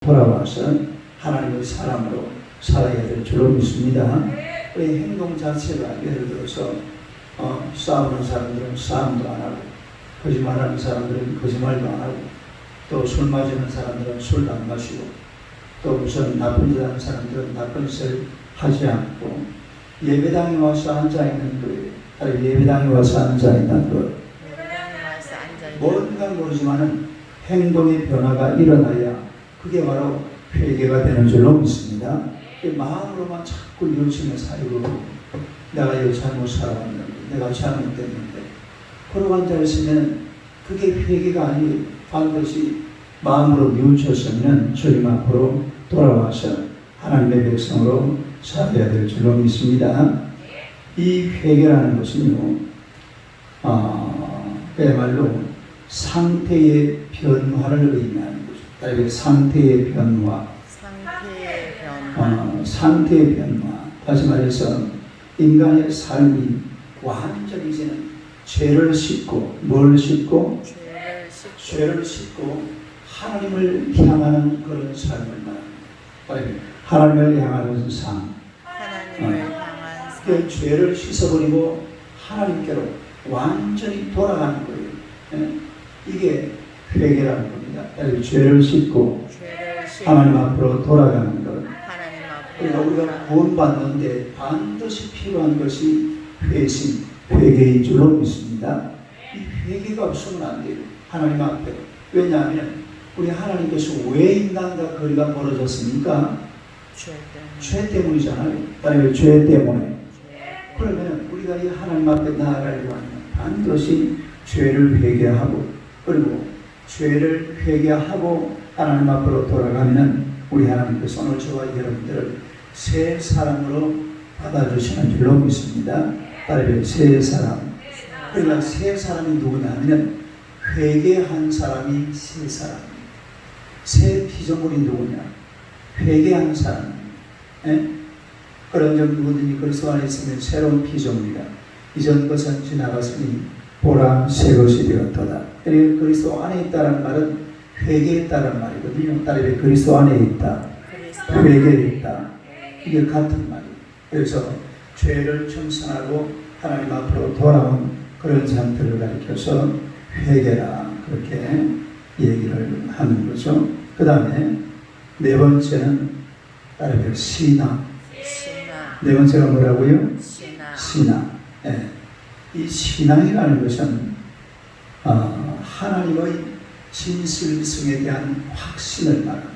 돌아와서 하나님의 사람으로 살아야 될 줄로 믿습니다. 우리 행동 자체가 예를 들어서 싸우는 사람들은 싸움도 안 하고, 거짓말하는 사람들은 거짓말도 안 하고, 또 술 마시는 사람들은 술 안 마시고, 또 무슨 나쁜 짓 하는 사람들은 나쁜 짓을 하지 않고, 예배당에 와서 앉아 있는 거예요. 아니, 예배당에 와서 앉아 있는 것. 뭔가 모르지만은 행동의 변화가 일어나야 그게 바로 회개가 되는 줄로 믿습니다. 마음으로만 자꾸 열심히 살고, 내가 이거 잘못 살아왔는데, 내가 잘못됐는데, 그러고 앉아있으면 그게 회개가 아니에요. 반드시 마음으로 뉘우쳤으면 주님 앞으로 돌아와서 하나님의 백성으로 살아야 될 줄로 믿습니다. 이 회개라는 것은요, 그야말로 상태의 변화를 의미하는 거죠. 그러니까 상태의 변화. 상태의 변화. 다시 말해서 인간의 삶이 완전히 이제는 죄를 씻고, 뭘 씻고? 죄를 씻고 하나님을 향하는 그런 삶을 말합니다. 하나님을 향하는 삶. 그 죄를 씻어버리고 하나님께로 완전히 돌아가는 거예요. 이게 회개라는 겁니다. 죄를 씻고 하나님 앞으로 돌아가는 것. 그러니까 우리가 구원받는데 반드시 필요한 것이 회심, 회개인 줄로 믿습니다. 이 회개가 없으면 안 돼요. 하나님 앞에. 왜냐하면 우리 하나님께서 왜 인간과 거리가 멀어졌습니까? 죄 때문이잖아요. 아니, 죄 때문에. 그러면 우리가 이 하나님 앞에 나아가려고 하면 반드시 죄를 회개하고, 그리고 죄를 회개하고 하나님 앞으로 돌아가면 우리 하나님께서 오늘 저와 여러분들을 새 사람으로 받아주시는 줄로 믿습니다. 따르면 새 사람. 그러니까 새 사람이 누구냐 하면 회개한 사람이 새 사람입니다. 새 피조물이 누구냐? 회개한 사람. 그런 점 누구든지 그리스도 안에 있으면 새로운 피조물이다. 이전 것은 지나갔으니 보라 새 것이 되었도다. 그리스도 안에 있다는 말은 회개했다는 말이거든요. 따르면 그리스도 안에 있다. 회개했다. 이게 같은 말이에요. 그래서 죄를 청산하고 하나님 앞으로 돌아온 그런 상태를 가리켜서 회개라, 그렇게 얘기를 하는 거죠. 그 다음에 네 번째는 따르면 신앙. 네 번째가 뭐라고요? 신앙. 네. 이 신앙이라는 것은 하나님의 진실성에 대한 확신을 말합니다.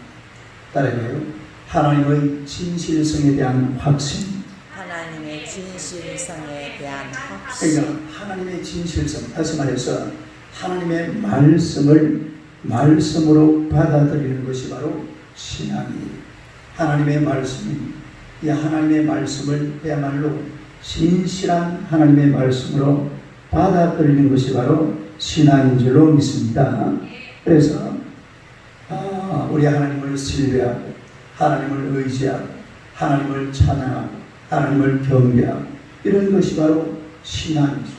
따라해요. 하나님의 진실성에 대한 확신. 하나님의 진실성에 대한 확신. 그러니까 하나님의 진실성, 다시 말해서 하나님의 말씀을 말씀으로 받아들이는 것이 바로 신앙이에요. 하나님의 말씀이, 이 하나님의 말씀을 그야말로 진실한 하나님의 말씀으로 받아들이는 것이 바로 신앙인 줄로 믿습니다. 그래서 우리 하나님을 신뢰하고, 하나님을 의지하고, 하나님을 찬양하고, 하나님을 경배하고, 이런 것이 바로 신앙이죠.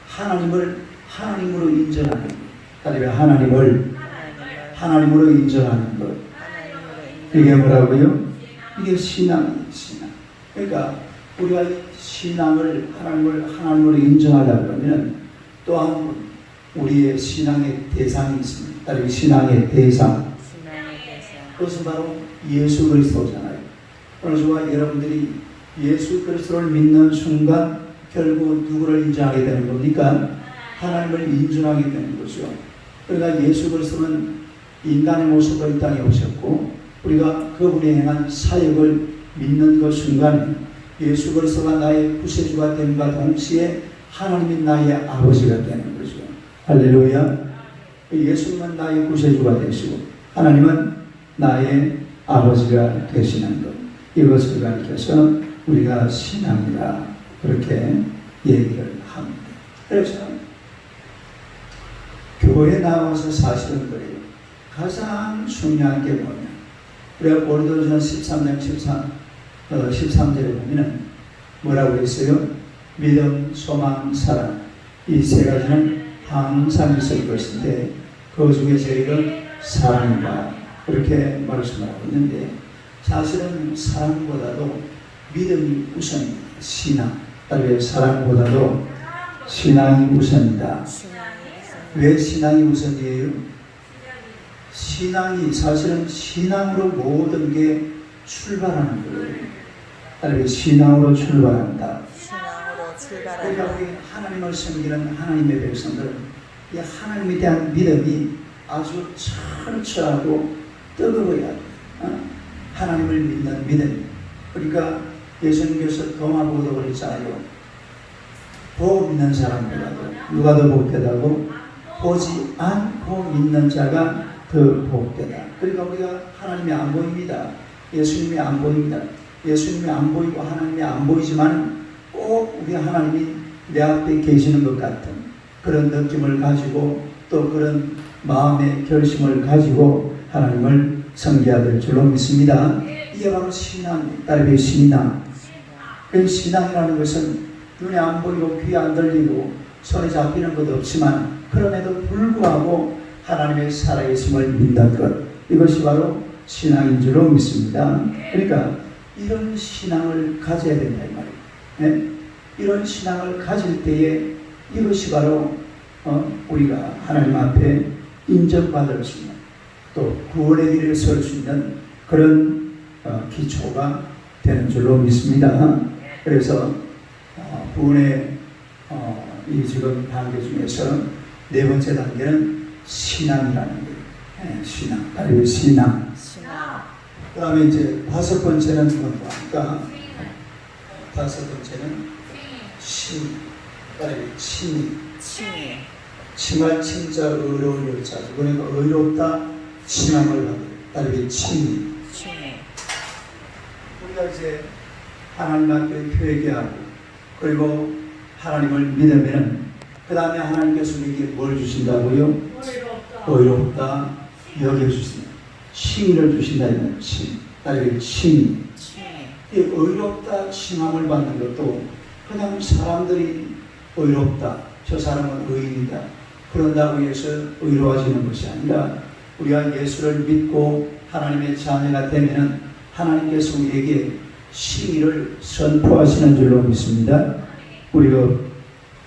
하나님을 하나님으로 인정하는 것. 아니면 하나님을 하나님으로 인정하는 것. 이게 뭐라고요? 이게 신앙이에요. 신앙. 그러니까 우리가 신앙을 하나님으로 인정하려고 하면 또한 우리의 신앙의 대상이 있습니다. 따르면 신앙의 대상. 그것은 바로 예수 그리스도잖아요. 오늘 저와 여러분들이 예수 그리스도를 믿는 순간 결국 누구를 인정하게 되는 겁니까? 하나님을 인정하게 되는 거죠. 그러니까 예수 그리스도는 인간의 모습으로 이 땅에 오셨고, 우리가 그분이 행한 사역을 믿는 그 순간에 예수 그리스도가 나의 구세주가 됨과 동시에 하나님이 나의 아버지가 되는 거죠. 할렐루야. 예수님은 나의 구세주가 되시고 하나님은 나의 아버지가 되시는 것. 이것을 가리켜서 우리가 신앙이라 그렇게 얘기를 합니다. 그래서 교회에 나와서 사실은 그래요. 가장 중요한 게 뭐냐? 우리가 고린도전서 13장 13절에 보면 뭐라고 했어요? 믿음, 소망, 사랑. 이 세 가지는 항상 있을 것인데 그 중에 제일은 사랑이다. 그렇게 말씀을 하고 있는데 사실은 사랑보다도 믿음이 우선입니다. 신앙. 따르게 사랑보다도 신앙이 우선이다. 왜 신앙이 우선이에요? 신앙이 사실은 신앙으로 모든 게 출발하는 거예요. 따르게 신앙으로 출발한다. 신앙으로 그러니까 출발한다. 우리 하나님을 섬기는 하나님의 백성들은 이 하나님에 대한 믿음이 아주 철저하고 뜨거워야 돼. 하나님을 믿는 믿음. 그러니까 예수님께서 도마보고도 그랬잖아요. 보고 믿는 사람보다도 누가 더 복되다고? 보지 않고 믿는 자가 더 복되다. 그러니까 우리가 하나님이 안 보입니다. 예수님이 안 보입니다. 예수님이 안 보이고 하나님이 안 보이지만 꼭 우리 하나님이 내 앞에 계시는 것 같은 그런 느낌을 가지고 또 그런 마음의 결심을 가지고 하나님을 섬겨야 될 줄로 믿습니다. 이게 바로 신앙, 따르게 신앙. 그 신앙이라는 것은 눈에 안 보이고 귀에 안 들리고 손에 잡히는 것도 없지만 그럼에도 불구하고 하나님의 살아계심을 믿는 것, 이것이 바로 신앙인 줄로 믿습니다. 그러니까 이런 신앙을 가져야 된다 이 말이에요. 네? 이런 신앙을 가질 때에 이것이 바로 우리가 하나님 앞에 인정받을 수 있는 또 구원의 길에 설 수 있는 그런 기초가 되는 줄로 믿습니다. 그래서 구원의 이 지금 단계 중에서 네 번째 단계는 신앙이라는 거예요. 네, 신앙, 바로 신앙. 그 다음에 이제 다섯 번째는 뭔가? 다섯 번째는 칭, 바로 칭. 칭할 칭자 의로울 여자. 그러니까 의롭다 칭함을 받는 바로 칭. 우리가 이제 하나님 앞에 회개하고 그리고 하나님을 믿으면 그 다음에 하나님께서 우리에게 뭘 주신다고요? 의롭다 여겨주신다. 칭의를 주신다. 이거는 칭. 따르게 칭의. 이 의롭다 칭함을 받는 것도 그냥 사람들이 의롭다. 저 사람은 의인이다. 그런다고 해서 의로워지는 것이 아니라 우리가 예수를 믿고 하나님의 자녀가 되면 하나님께서 우리에게 칭의를 선포하시는 줄로 믿습니다. 우리가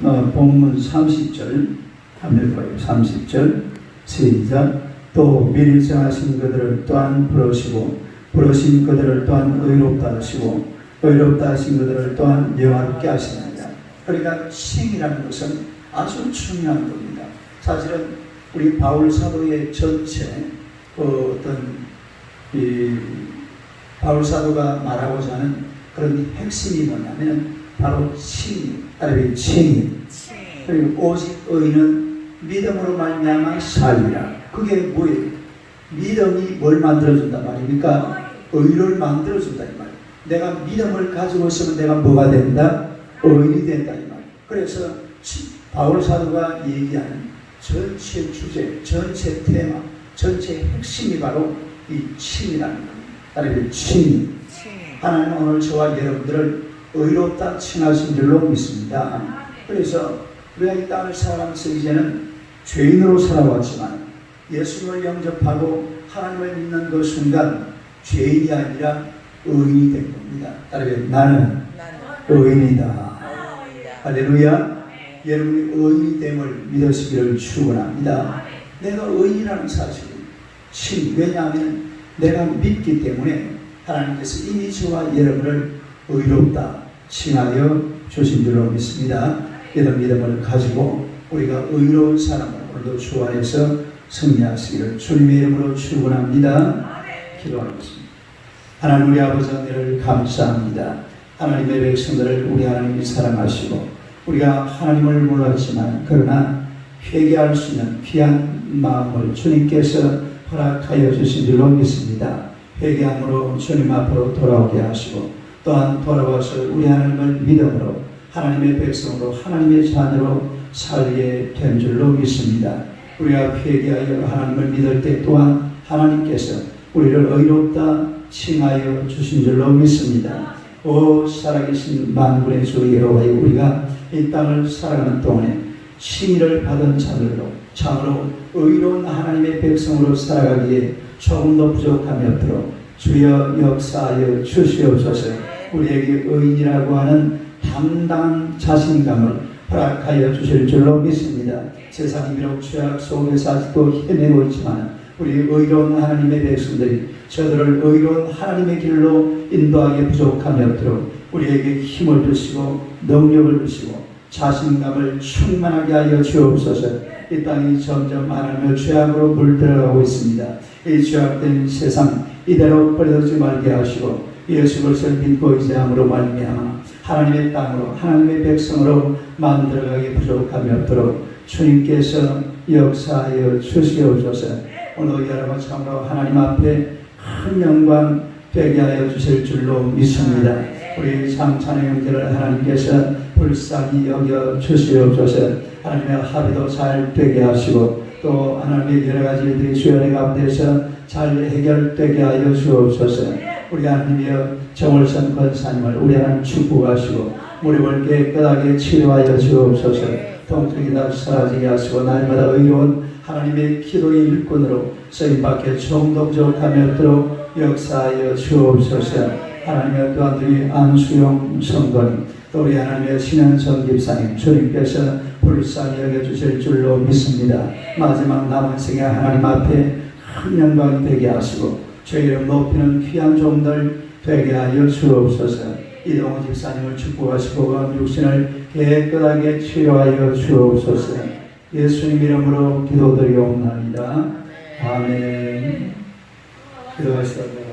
본문 30절 한번 봐요. 30절 시작. 또 미리 정하신 그들을 또한 부르시고 부르신 그들을 또한 의롭다 하시고 의롭다 하신 그들을 또한 영화롭게 하시느니라. 그러니까 칭이라는 것은 아주 중요한 겁니다. 사실은 우리 바울 사도의 전체 어떤 이 바울 사도가 말하고자 하는 그런 핵심이 뭐냐면 바로 칭의, 따르게 칭의. 그리고 오직 의인은 믿음으로 말미암아 살리라. 그게 뭐예요? 믿음이 뭘 만들어준단 말입니까? 의를 만들어준다 이 말이에요. 내가 믿음을 가지고 있으면 내가 뭐가 된다? 의인이 된다 이 말이에요. 그래서 바울 사도가 얘기하는 전체 주제, 전체 테마, 전체 핵심이 바로 이 칭이라는 겁니다. 따르게 칭. 하나님은 오늘 저와 여러분들을 의롭다 칭하신 줄로 믿습니다. 그래서 우리가 이 땅을 살아가면서 이제는 죄인으로 살아왔지만 예수를 영접하고 하나님을 믿는 그 순간 죄인이 아니라 의인이 된 겁니다. 따르게 나는 의인이다. 할렐루야. 여러분이 의인이 됨을 믿으시기를 축원합니다. 내가 의인이라는 사실은 왜냐하면 내가 믿기 때문에 하나님께서 이미 저와 여러분을 의롭다 칭하여 주신 줄로 믿습니다. 이런 믿음을 가지고 우리가 의로운 사람으로 오늘도 주 안에서 승리하시기를 주님의 이름으로 축원합니다. 기도하겠습니다. 하나님 우리 아버지 은혜를 감사합니다. 하나님의 백성들을 우리 하나님이 사랑하시고 우리가 하나님을 몰랐지만 그러나 회개할 수 있는 귀한 마음을 주님께서 허락하여 주신 줄로 믿습니다. 회개함으로 주님 앞으로 돌아오게 하시고 또한 돌아와서 우리 하나님을 믿음으로 하나님의 백성으로 하나님의 자녀로 살게 된 줄로 믿습니다. 우리가 회개하여 하나님을 믿을 때 또한 하나님께서 우리를 의롭다 칭하여 주신 줄로 믿습니다. 오 살아계신 만군의 주 여호와여, 우리가 이 땅을 살아가는 동안에 칭의를 받은 자들로 참으로 의로운 하나님의 백성으로 살아가기에 조금도 부족함이 없도록 주여 역사하여 주시옵소서. 우리에게 의인이라고 하는 당당한 자신감을 허락하여 주실 줄로 믿습니다. 세상이 비록 죄악 속에서 아직도 헤매고 있지만 우리 의로운 하나님의 백성들이 저들을 의로운 하나님의 길로 인도하기에 부족함이 없도록 우리에게 힘을 주시고 능력을 주시고 자신감을 충만하게 하여 주옵소서. 이 땅이 점점 하나님의 죄악으로 물들어가고 있습니다. 이 죄악된 세상 이대로 버려두지 말게 하시고 예수 그리스도를 믿고 의지함으로 말미암아 하나님의 땅으로 하나님의 백성으로 만들어가기 부족함이 없도록 주님께서 역사하여 주시옵소서. 오늘 여러분 참으로 하나님 앞에 큰 영광 되게 하여 주실 줄로 믿습니다. 우리 상찬의 형제를 하나님께서 불쌍히 여겨 주시옵소서. 하나님의 합의도 잘 되게 하시고 또 하나님의 여러 가지 일들이 주연의 가운데서 잘 해결되게 하여 주옵소서. 우리 하나님의 정월선 권사님을 우리 하나님 축복하시고 무릎을 깨끗하게 치료하여 주옵소서. 통증이 다 사라지게 하시고 날마다 의로운 하나님의 기도의 일꾼으로 쓰임받게 정도 부족함이 없도록 역사하여 주옵소서. 하나님의 또한 우리 안수영 성도님 또 우리 하나님의 신현성 집사님 주님께서 불쌍히 여겨주실 줄로 믿습니다. 마지막 남은 생에 하나님 앞에 큰 영광이 되게 하시고 주 이름 높이는 귀한 종들 되게 하여 주옵소서. 이동호 집사님을 축복하시고 육신을 깨끗하게 치료하여 주옵소서. 예수님 이름으로 기도드리옵나이다. 아멘. 기도하시다.